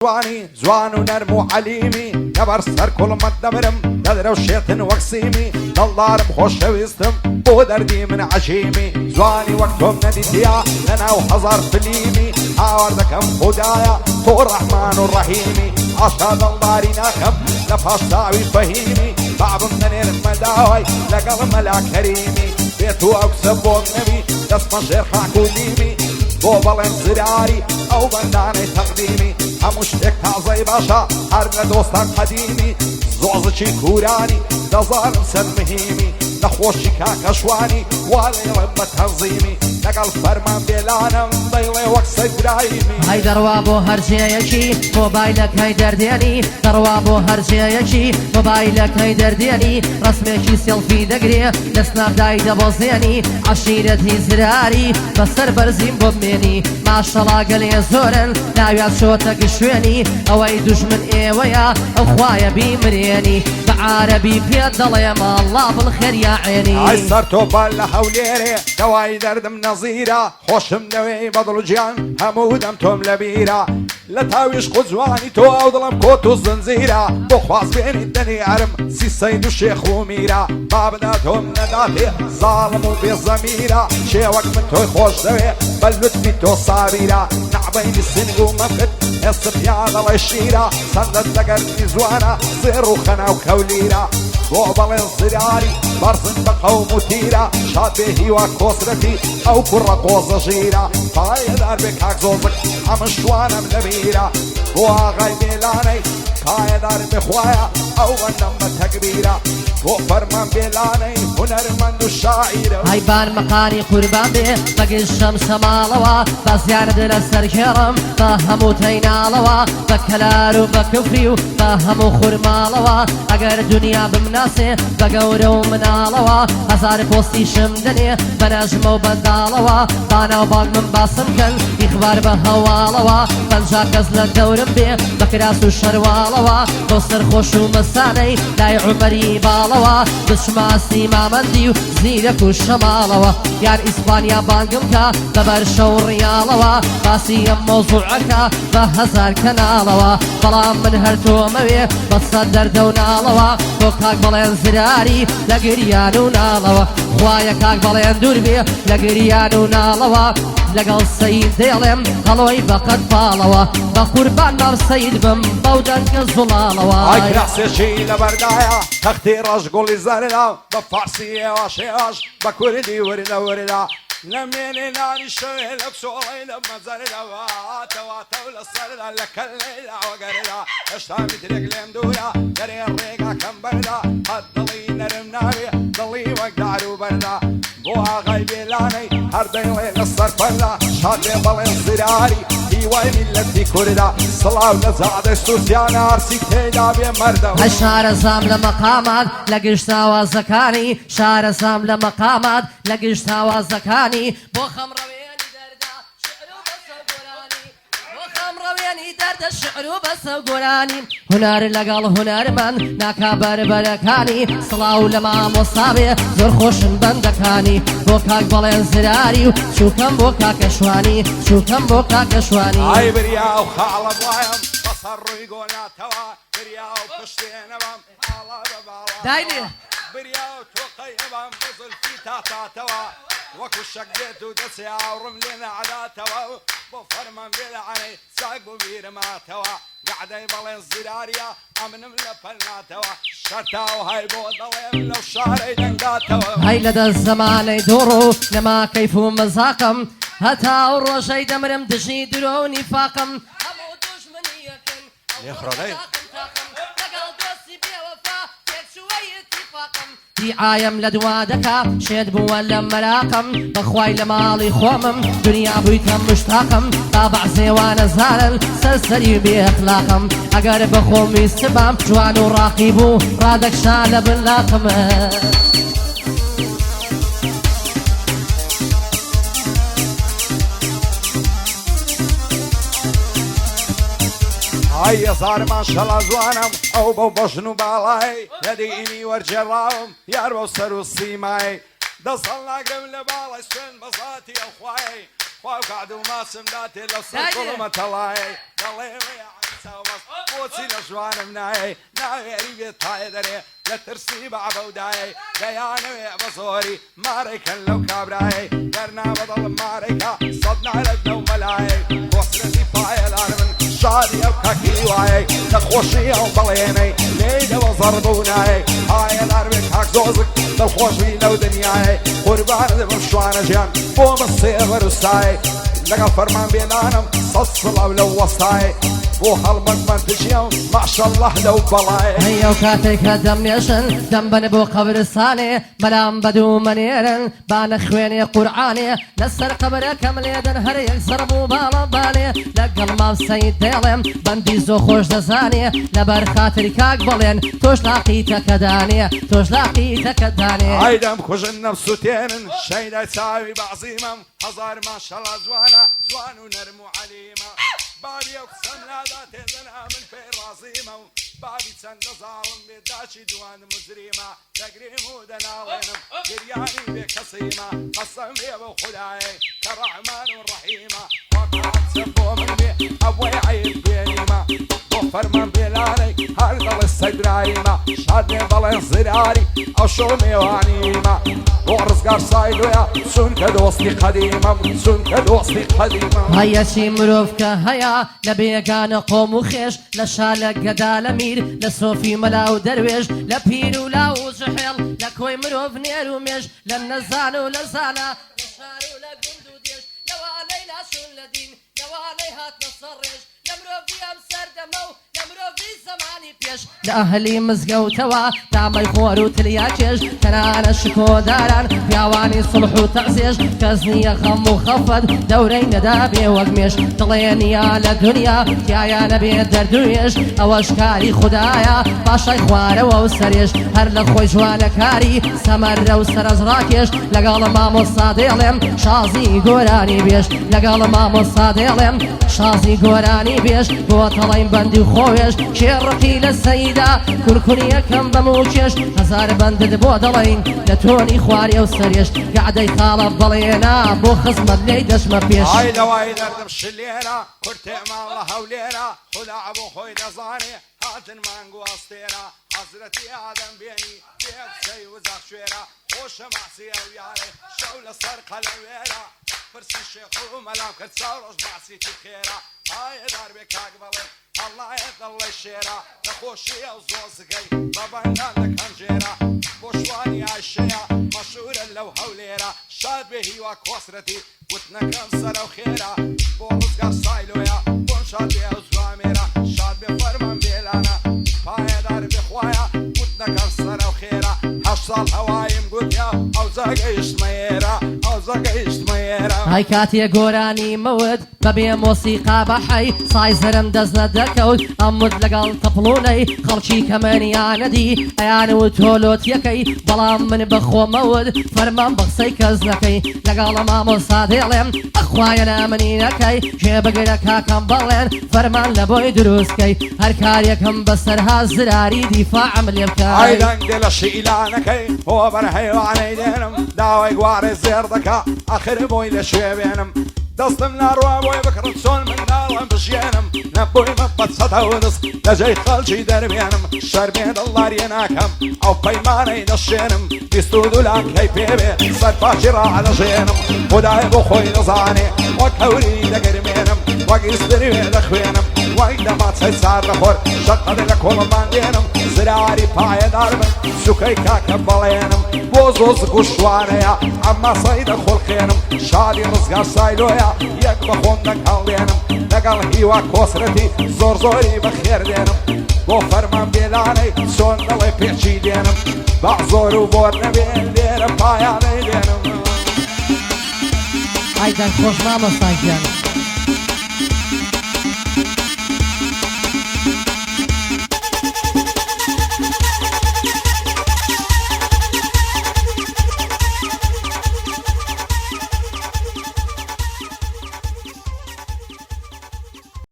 جواني جوان ونرم وحليمي نبر سر كل ما الدمرم قدر وشيطن وقسيمي دلار بخوش ويستم بودردي من عشيمي جواني وقتهم نديتيا لنا وحضر فليمي عاوردكم خدايا تو الرحمن الرحيمي عشا دلاري ناكم لفاش ساوي فهيمي باب من المداوي لقل ملاك كريمي بيتو اكسب النبي اسم شيخ حكوليمي بوبلن زراري او بنداني تقديمي هموشتك تازي باشا هرنا دوستان قديمي زوزشي كوراني دزارم سر مهيمي نخوشي كاكشواني والي لما تنظيمي لقل فرمان بيلانم ضيلي وقصي برايمي هاي دروابو هرجيكي موبايلك هاي درديني دروابو هرجيكي موبايلك هاي درديني رسميكي سيلفي دقري لسناب داي دبوزيني عشيرتي زراري بسر برزيم بوميني ما شاء الله قلي زورن ناويات شوتك شويني اوي دجمن ايويا اخوايا بيمريني بعربي بيد الله يا ما الله بالخير يا عيني هاي صرتو بالا حوليري دواي دردم نظيرة خوشم نوي بدل جيان همودم توم لبيرة لتاويش قزواني تو او ظلم كوتو الزنزيرة بخواز بين الدني عرم سي سيد الشيخ وميرة بابداتهم نداتي ظالم وبالضميرة شيوك من توي خوش دوي بلوت في تو صابيرة نعبين السنق ومفقد الصبيان الله الشيرة صندت دقر نزوانا صير وخنا وكوليرة بوبل الزراري برزن بقوم وتيرة شاد بهي وكوسرتي او كرة قوز جيرة طايد اربك هاك زوزك عمشوانا ملبيرة بوا غاي بيلاني قايد اربك خوايا او ونم تكبيرة بو فرمان بيلاني هنرمند الشاعرة هاي بان مقاني قربان بي بقي الشمس مالوا بازيان دل السركرم فهمو تينالوا بكلارو بكفريو فهمو خرمالوا اگر دنيا بمناسي بقورو منالوا هزار بوستي شمدني بنجمو بدالوا بانا وباق من باسم كن اخبار بهوالوا بنجا كزل دورم بي بكراسو شروالوا بوستر خوشو مساني لاي عمري بالوا بشماسي مامنديو زيرك وشمالوا يان اسبانيا بانقمكا ببرشا وريالوا باسي موضوعك بهزار كنالوا بلا من هرتو موي بتصدر دونالوا وكاك بلين زراري لقريان ونالوا خوايا كاك بلين دوربي لقريان ونالوا لقل سيد ديلم قلوي بقد بالوا بقربان نار سيد بم بودن كزلالوا هاي كراسي شيلة بردايا تختي رجل زرلا بفارسية وشياش بكردي وردا وردا لميني ناري شوي لك شوي لما زردا واتا واتا ولا صردا لك الليلة وقردا اشتامي ترقلم دولا دري الريقا كم بردا هالضلي نرم ناري ضلي وقدارو بردا بوها غايبي لاني هردين ليل الصرفلا شادي بلين زراري هواي ملتي كردا صلاة ونزاد السوسيانا ارسي تيدا بمردا هالشعر زام لمقامات لقشتا وزكاني شعر زام لمقامات لقشتا وزكاني بو خمرويني دردا شعرو بس قراني بو خمرويني دردا شعرو بس قراني هنار لقال هنار من ناكابر بركاني صلاة ولما مصابي زور خوش بندكاني بوكاك بلين زراري شو كم بوكاك شواني شو كم بوكاك شواني هاي بريا وخالب وايم بصروا يقولنا توا بريا وكشتين بام على ببالا دايني بريا وتوقي بام بزل في تاتا توا وكو شقيت ودسيا ورملنا على توا بفرمان بالعلي ساق ببير ما توا قاعد يبلين الزراريا امن ملفلنا توا شرطا وهاي بوضلين لو شاري دنقا توا هاي لدى الزمان يدورو لما كيفو مزاقم هتا وروشي دمرم دشي دروني فاقم همو دشمني يكن يخرجين عايم لدوادك شد بولا مراقم بخواي لمالي خومم دنيا بيتم مشتاقم طابع زيوان زارل سلسلي باخلاقم اگر بخومي سبام جوان وراقبو رادك شال باللاقم هاي صار ما شاء الله زوانم او بو بشنو بالاي يديني ورجراهم ياربو سرو السيماي دصلنا قرم لبالاي سن بساتي اخواي خواو قعدوا ما سمداتي لو صار كل ما تلاي ضلي بۆچی لە ژوانم نایە ناوێری بێت تایە دەرێ لە ترسی بابە و دایە دەیانەوێ بە زۆری مارێکن لەو کابرایە دەرنا بەدڵم مارێکە سەد نالەت لەو مەلایە کۆسرەتی پایەدار من شادی ئەو کەکی وایە نەخۆشی ئەو بەڵێنەی لێدەوە زەڕبوونایە پایەدار بێت کاک دۆزک دڵخۆشی لەو دنیایە قوربانە دەبم شوانە ژیان بۆ من سێڤەر و سایە لەگەڵ فەرمان بێنانم سەد سڵاو لەو وەستایە بۆ هەڵمەت من دژیەم ماشەڵڵاه لەو بەڵایە هەیە و کاتێکە دەمنێشن دەمبەن بۆ قەبرستانێ بەلام بەدوو مەنێرن با نەخوێنێ قورعانێ لەسەر قەبرەکەم لێدن هەر یەک زەرب و باڵەبانێ لەگەڵ ماوسەی دێڵێم بەندی زۆ خۆش دەزانێ لەبەر خاتری کاک بڵێن تۆش لاقیتەکە دانێ تۆش لاقیتەکە دانێ ئایدەم کوژن نەفسوتێنن شەیدای چاوی بەعزیمەم هەزار ماشەڵا جوانە جوان و نەرم و عەلیمە بابی ئەو قسەم نادا تێزەنا من پێی ڕازیمە و بابی چەندە زاڵم بێ داچی دوان مزریمە دەگریم و دەناڵێنم گریانی بێ کەسیمە قەسەم بێ بە خودایە کە ڕەحمان و ڕەحیمە وەکاتچە بۆ من بێ ئەوەی عیب بێنیمە بۆ فەرمان بێلانەی هەر دڵی سەگراییمە شاد بێ بەڵێن زراری ئەو شۆ میێوانیمە بۆ ڕزگار سایلویە چونکە دۆستی قەدیمەم چونکە دۆستی قەدیمەم هەیەچی مرۆڤ کە هەیە لە بێگانە قۆم و خێش لە شالە گەدا لە میر لە سۆفی مەلا و دەروێش لە پیر و لاو و جحێڵ لە کۆی مرۆڤ نێر و مێژ لە نەزان و لە زانە لە شار و لە گوند و دێش لەوانەی ناسون لە دین لەوانەی هاتنە سەر ڕێژ لە مرۆڤی ئەم سەردەمە و لە مرۆڤی زەمانی پێش لە ئەهلی مزگەوتەوە تامەی خۆر و تلیا کێش تەنانە شکۆداران پیاوانی سڵح و تەعزێش کەس نییە خەم و خەفەت دەورەی نەدابێ وەک مێش دڵێنیا لە دنیا تایە نەبێت دەردوێش ئەوەش کاری خوددایە باشای خوارەوە و سەرێش هەر لە خۆی جوانەکاری سەمەرە و سەرەزڕاکێش لەگەڵ مامۆستا دێڵێم شازی گۆرانی بێش لەگەڵ مامۆستا دێڵێم شازی گۆرانی بێش بۆ تەڵین بەندی و خۆوێش شێڕقی لە سەیدا کورکوریەکەم بەم و کێش هەزار بەندت بۆ دەڵێین لە تۆنی خوارێ و سەرێش گەعدەی خاڵە بەڵێنا بۆ خزمەت لێی دەشمە پێش ئای لەوای دەردم شلێرە کورتێمان لە هەولێرە خدا بۆ خۆی دەزانێ هاتن مانگو ئەستێرە حەزرەتی ئادەم بێنی پێکسەی وزەق شوێرە خۆشە ماسی ئەو یارێ شەو لەسەر قەلەوێرە پرسی شێخ و مەلام کرد چاوڕۆژ باسی چی خێرە ئایە دار بێ کاک بەڵێ هەڵایە دڵی شێرە نەخۆشی ئەو زۆزگەی بەبەندان لە کەنجێرە بۆ شوانی عایشەیە مەشهورە لەو هەولێرە شاد بێ هیوا کۆسرەتی وتنەکەم سەرە و خێرە بۆ ڕزگار سایلۆیە بۆم شاد بێ ئەو زوامێرە شاد بێ فەرمان بێلانە پایەدار بێ خوایە وتنەکەم سەرە و خێرە هەشت ساڵ هەوایم گوتیا ئەو زەگەیشتمەیێرە ئەو زەگەیشتمەیێرە هەی کاتێ گۆرانی مەود بەبێ مۆسیقا بەحەی سای زەرم دەستنە دەکەوت ئەمود لەگەڵ تەپڵونەی خەڵکی کەمەنیانەدی ئەیان و تۆلۆت یەکەی بەڵام من بەخۆمەود فەرمان بە قسەی کەس نەکەی لەگەڵ مامۆستا دێڵێم ئەخوایە نامنینەکەی ژێبگرە کاکەم بەڵێن فەرمان لە بۆی دروستکەی هەر کارێکم بەسەرها زراری دیفاعم لێ بکەی ئایدەنگ دێ لە شیلانەکەی بۆ بەر هەیوانەی دێنم داوای گوارێ زێر دەکا ئەخر بۆی لە شوێ بێنم دەستم ناڕوا بۆی بکڕم چۆن منداڵم بژێنم نەبووی مە بە سەدە دەست لەجێی خەڵکی دەربێنم شەرمێ دڵداریە ناکەم ئەو پەیمانەی دەشێنم بیست و دوولانکەی پێبێ سەرپاکی ڕادەژێنم خودای بۆ خۆی دەزانێ وەک هەوری دەگەرمێنم وەک ئیستریوێ دەخوێنم وەک دەماچەی چار دەخۆر شەقەدە لە کۆڵەمان دێنم زراری پایەدار من سوکەی کاکە بەڵێنم بۆ زۆزک و شوانەیە ئەمما سەیدە خۆڵخێنم شادی ڕزگار سایلۆیە یەک بە خۆم دەکەڵێنم لەگەڵ هیوا کۆسرەتی زۆر زۆری بەخێر دێنم بۆ فەرمان بێلانەی چۆن دەڵێ پێچی دێنم با زۆر و بۆر نەبێن لێرە پایانەی دێنم ئای دەنگ خۆش مامۆستا گیان